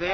से।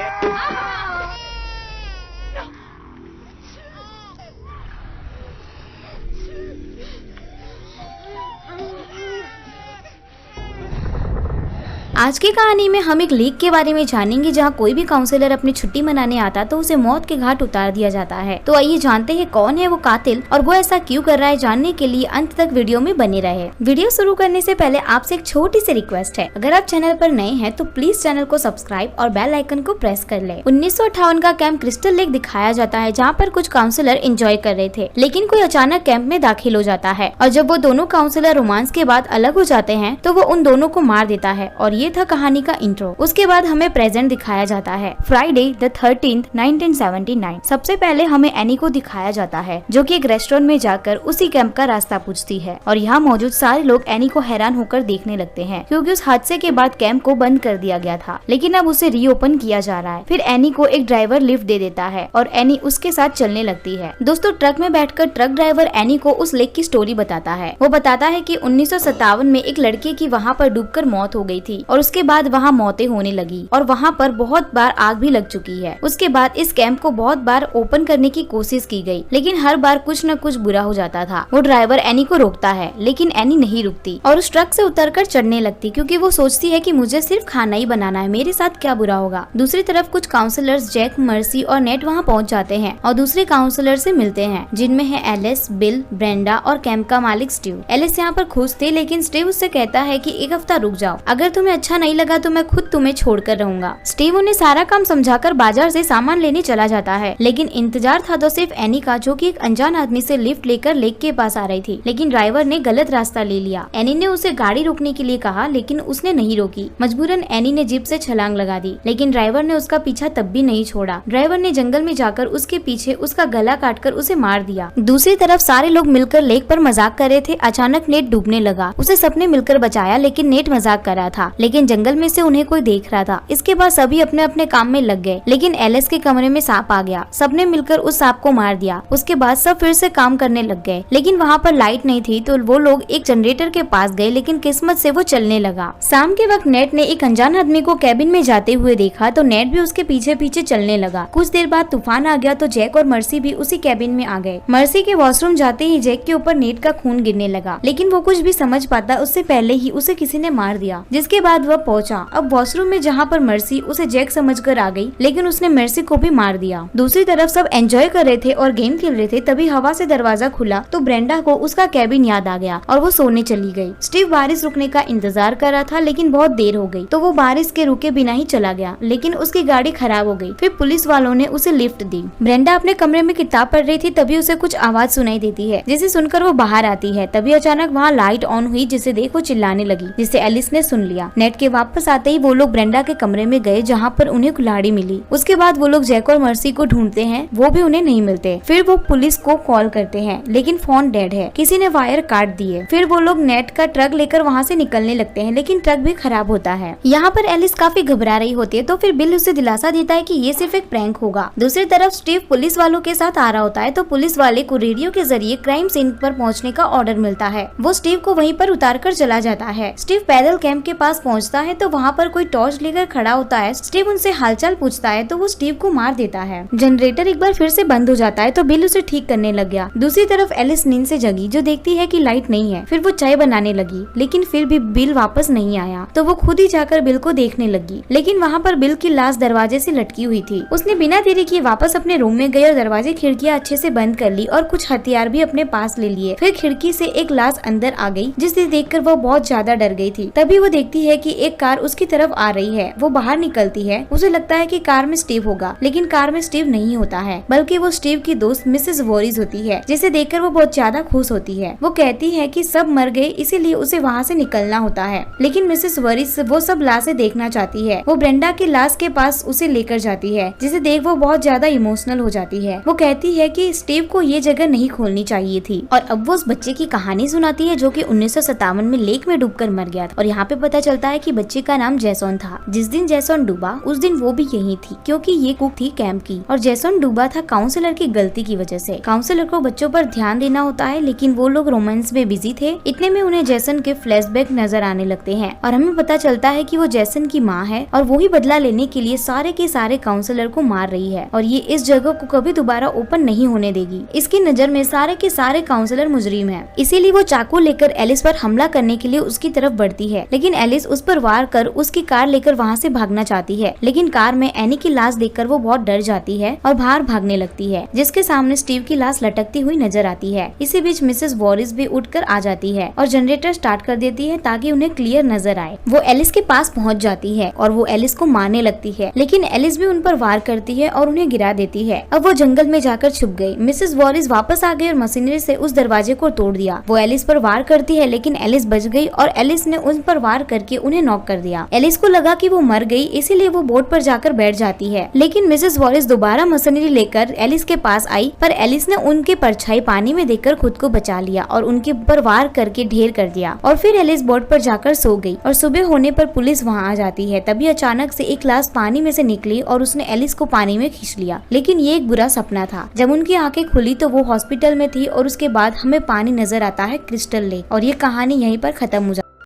आज की कहानी में हम एक लेक के बारे में जानेंगे जहाँ कोई भी काउंसलर अपनी छुट्टी मनाने आता तो उसे मौत के घाट उतार दिया जाता है। तो आइए जानते हैं कौन है वो कातिल और वो ऐसा क्यों कर रहा है। जानने के लिए अंत तक वीडियो में बने रहे। वीडियो शुरू करने से पहले आपसे एक छोटी सी रिक्वेस्ट है, अगर आप चैनल पर नए हैं तो प्लीज चैनल को सब्सक्राइब और बेल आइकन को प्रेस कर ले। 1958 का कैंप क्रिस्टल लेक दिखाया जाता है जहाँ पर कुछ काउंसलर एंजॉय कर रहे थे, लेकिन कोई अचानक कैंप में दाखिल हो जाता है और जब वो दोनों काउंसलर रोमांस के बाद अलग हो जाते हैं तो वो उन दोनों को मार देता है। और ये था कहानी का इंट्रो। उसके बाद हमें प्रेजेंट दिखाया जाता है, फ्राइडे द 13th 1979। सबसे पहले हमें एनी को दिखाया जाता है जो कि एक रेस्टोरेंट में जाकर उसी कैंप का रास्ता पूछती है और यहाँ मौजूद सारे लोग एनी को हैरान होकर देखने लगते हैं क्योंकि उस हादसे के बाद कैंप को बंद कर दिया गया था, लेकिन अब उसे रीओपन किया जा रहा है। फिर एनी को एक ड्राइवर लिफ्ट दे देता है और एनी उसके साथ चलने लगती है। दोस्तों, ट्रक में बैठकर ट्रक ड्राइवर एनी को उस लेक की स्टोरी बताता है। वो बताता है कि 1957 में एक लड़के की वहाँ पर डूबकर मौत हो गई थी और उसके बाद वहाँ मौतें होने लगी और वहाँ पर बहुत बार आग भी लग चुकी है। उसके बाद इस कैंप को बहुत बार ओपन करने की कोशिश की गई, लेकिन हर बार कुछ न कुछ बुरा हो जाता था। वो ड्राइवर एनी को रोकता है, लेकिन एनी नहीं रुकती और उस ट्रक से उतरकर चढ़ने लगती क्योंकि वो सोचती है कि मुझे सिर्फ खाना ही बनाना है, मेरे साथ क्या बुरा होगा। दूसरी तरफ कुछ काउंसलर्स जैक, मर्सी और नेट वहाँ पहुँच जाते हैं और दूसरे काउंसलर से मिलते हैं जिनमें है एलिस, बिल, ब्रेंडा और कैंप का मालिक स्टीव। एलिस यहाँ पर खुश थे, लेकिन स्टीव उससे कहता है कि एक हफ्ता रुक जाओ, अगर तुम्हें अच्छा नहीं लगा तो मैं खुद तुम्हें छोड़कर रहूंगा। स्टीव उन्हें सारा काम समझाकर बाजार से सामान लेने चला जाता है, लेकिन इंतजार था तो सिर्फ एनी का, जो कि एक अनजान आदमी से लिफ्ट लेकर लेक के पास आ रही थी, लेकिन ड्राइवर ने गलत रास्ता ले लिया। एनी ने उसे गाड़ी रोकने के लिए कहा, लेकिन उसने नहीं रोकी। मजबूरन एनी ने जीप से छलांग लगा दी, लेकिन ड्राइवर ने उसका पीछा तब भी नहीं छोड़ा। ड्राइवर ने जंगल में जाकर उसके पीछे उसका गला काटकर उसे मार दिया। दूसरी तरफ सारे लोग मिलकर लेक पर मजाक कर रहे थे। अचानक नेट डूबने लगा। उसे सबने मिलकर बचाया, लेकिन नेट मजाक कर रहा था, लेकिन जंगल में से उन्हें कोई देख रहा था। इसके बाद सभी अपने अपने काम में लग गए, लेकिन एलिस के कमरे में सांप आ गया। सबने मिलकर उस सांप को मार दिया। उसके बाद सब फिर से काम करने लग गए, लेकिन वहाँ पर लाइट नहीं थी तो वो लोग एक जनरेटर के पास गए, लेकिन किस्मत से वो चलने लगा। शाम के वक्त नेट ने एक अनजान आदमी को कैबिन में जाते हुए देखा तो नेट भी उसके पीछे पीछे चलने लगा। कुछ देर बाद तूफान आ गया तो जैक और मर्सी भी उसी कैबिन में आ गए। मर्सी के वॉशरूम जाते ही जैक के ऊपर नेट का खून गिरने लगा, लेकिन वो कुछ भी समझ पाता उससे पहले ही उसे किसी ने मार दिया, जिसके बाद वह पहुंचा अब वॉशरूम में जहाँ पर मर्सी उसे जैक समझकर आ गई, लेकिन उसने मर्सी को भी मार दिया। दूसरी तरफ सब एंजॉय कर रहे थे और गेम खेल रहे थे, तभी हवा से दरवाजा खुला तो ब्रेंडा को उसका कैबिन याद आ गया और वो सोने चली गई। स्टीव बारिश रुकने का इंतजार कर रहा था, लेकिन बहुत देर हो गई तो वो बारिश के रुके बिना ही चला गया, लेकिन उसकी गाड़ी खराब हो गई। फिर पुलिस वालों ने उसे लिफ्ट दी। ब्रेंडा अपने कमरे में किताब पढ़ रही थी, तभी उसे कुछ आवाज सुनाई देती है, जिसे सुनकर वो बाहर आती है। तभी अचानक वहाँ लाइट ऑन हुई, जिसे देख वो चिल्लाने लगी, जिसे एलिस ने सुन लिया। नेट के वापस आते ही वो लोग ब्रेंडा के कमरे में गए जहाँ पर उन्हें कुल्हाड़ी मिली। उसके बाद वो लोग जैक और मर्सी को ढूंढते हैं, वो भी उन्हें नहीं मिलते। फिर वो पुलिस को कॉल करते हैं, लेकिन फोन डेड है, किसी ने वायर काट दिए। फिर वो लोग नेट का ट्रक लेकर वहाँ से निकलने लगते हैं, लेकिन ट्रक भी खराब होता है। यहाँ पर एलिस काफी घबरा रही होती है, तो फिर बिल उसे दिलासा देता है कि ये सिर्फ एक प्रैंक होगा। दूसरी तरफ स्टीव पुलिस वालों के साथ आ रहा होता है, तो पुलिस वाले को रेडियो के जरिए क्राइम सीन पर पहुँचने का ऑर्डर मिलता है। वो स्टीव को वहीं पर उतार कर चला जाता है। स्टीव पैदल कैंप के पास पहुँचता है तो वहाँ पर कोई टॉर्च लेकर खड़ा होता है। स्टीव उनसे हालचाल पूछता है तो वो स्टीव को मार देता है। जनरेटर एक बार फिर से बंद हो जाता है तो बिल उसे ठीक करने लग गया। दूसरी तरफ एलिस नींद से जगी, जो देखती है कि लाइट नहीं है। फिर वो चाय बनाने लगी, लेकिन फिर भी बिल वापस नहीं आया, तो वो खुद ही जाकर बिल को देखने लगी, लेकिन वहाँ पर बिल की लाश दरवाजे से लटकी हुई थी। उसने बिना देरी किए वापस अपने रूम में गई और दरवाजे खिड़कियाँ अच्छे से बंद कर ली और कुछ हथियार भी अपने पास ले लिए। फिर खिड़की से एक लाश अंदर आ गई, जिसे देखकर वो बहुत ज्यादा डर गई थी। तभी वो देखती है कि एक कार उसकी तरफ आ रही है। वो बाहर निकलती है। उसे लगता है कि कार में स्टीव होगा, लेकिन कार में स्टीव नहीं होता है, बल्कि वो स्टीव की दोस्त मिसेस वोरिस होती है, जिसे देखकर वो बहुत ज्यादा खुश होती है। वो कहती है कि सब मर गए, इसीलिए उसे वहाँ से निकलना होता है, लेकिन मिसेस वोरिस वो सब लाशें देखना चाहती है। वो ब्रेंडा की लाश के पास उसे लेकर जाती है, जिसे देख वो बहुत ज्यादा इमोशनल हो जाती है। वो कहती है कि स्टीव को ये जगह नहीं खोलनी चाहिए थी, और अब वो उस बच्चे की कहानी सुनाती है जो कि 1957 में लेक में डूबकर मर गया था। और यहाँ पे पता चलता है कि बच्चे का नाम जैसोन था। जिस दिन जैसोन डूबा उस दिन वो भी यही थी, क्योंकि ये कुक थी कैंप की और जैसोन डूबा था काउंसलर की गलती की वजह से। काउंसलर को बच्चों पर ध्यान देना होता है, लेकिन वो लोग रोमांस में बिजी थे। इतने में उन्हें जैसन के फ्लैशबैक नजर आने लगते हैं और हमें पता चलता है कि वो जैसन की माँ है और वो ही बदला लेने के लिए सारे के सारे काउंसलर को मार रही है और ये इस जगह को कभी दोबारा ओपन नहीं होने देगी। इसकी नजर में सारे के सारे काउंसलर मुजरिम है, इसीलिए वो चाकू लेकर एलिस पर हमला करने के लिए उसकी तरफ बढ़ती है, लेकिन एलिस उस पर वार कर उसकी कार लेकर वहाँ से भागना चाहती है। लेकिन कार में एनी की लाश देखकर वो बहुत डर जाती है और बाहर भागने लगती है, जिसके सामने स्टीव की लाश लटकती हुई नजर आती है। इसी बीच मिसेस वॉरिस भी उठकर आ जाती है और जनरेटर स्टार्ट कर देती है ताकि उन्हें क्लियर नजर आए। वो एलिस के पास पहुंच जाती है और वो एलिस को मारने लगती है, लेकिन एलिस भी उन पर वार करती है और उन्हें गिरा देती है। अब वो जंगल में जाकर छुप गई। मिसेस वॉरिस वापस आ गई और मशीनरी से उस दरवाजे को तोड़ दिया। वो एलिस पर वार करती है, लेकिन एलिस बच गई और एलिस ने उन पर वार करके उन्हें नॉक कर दिया। एलिस को लगा कि वो मर गई, इसीलिए वो बोट पर जाकर बैठ जाती है, लेकिन मिसेस वॉरिस दोबारा मशीनरी लेकर एलिस के पास आई, पर एलिस ने उनके परछाई पानी में देखकर खुद को बचा लिया और उनके ऊपर वार करके ढेर कर दिया और फिर एलिस बोट पर जाकर सो गई और सुबह होने पर पुलिस वहाँ आ जाती है। तभी अचानक से एक लाश पानी में से निकली और उसने एलिस को पानी में खींच लिया, लेकिन ये एक बुरा सपना था। जब उनकी आंखें खुली तो वो हॉस्पिटल में थी और उसके बाद हमें पानी नजर आता है क्रिस्टल लेक और ये कहानी यहीं पर खत्म हो जाती है।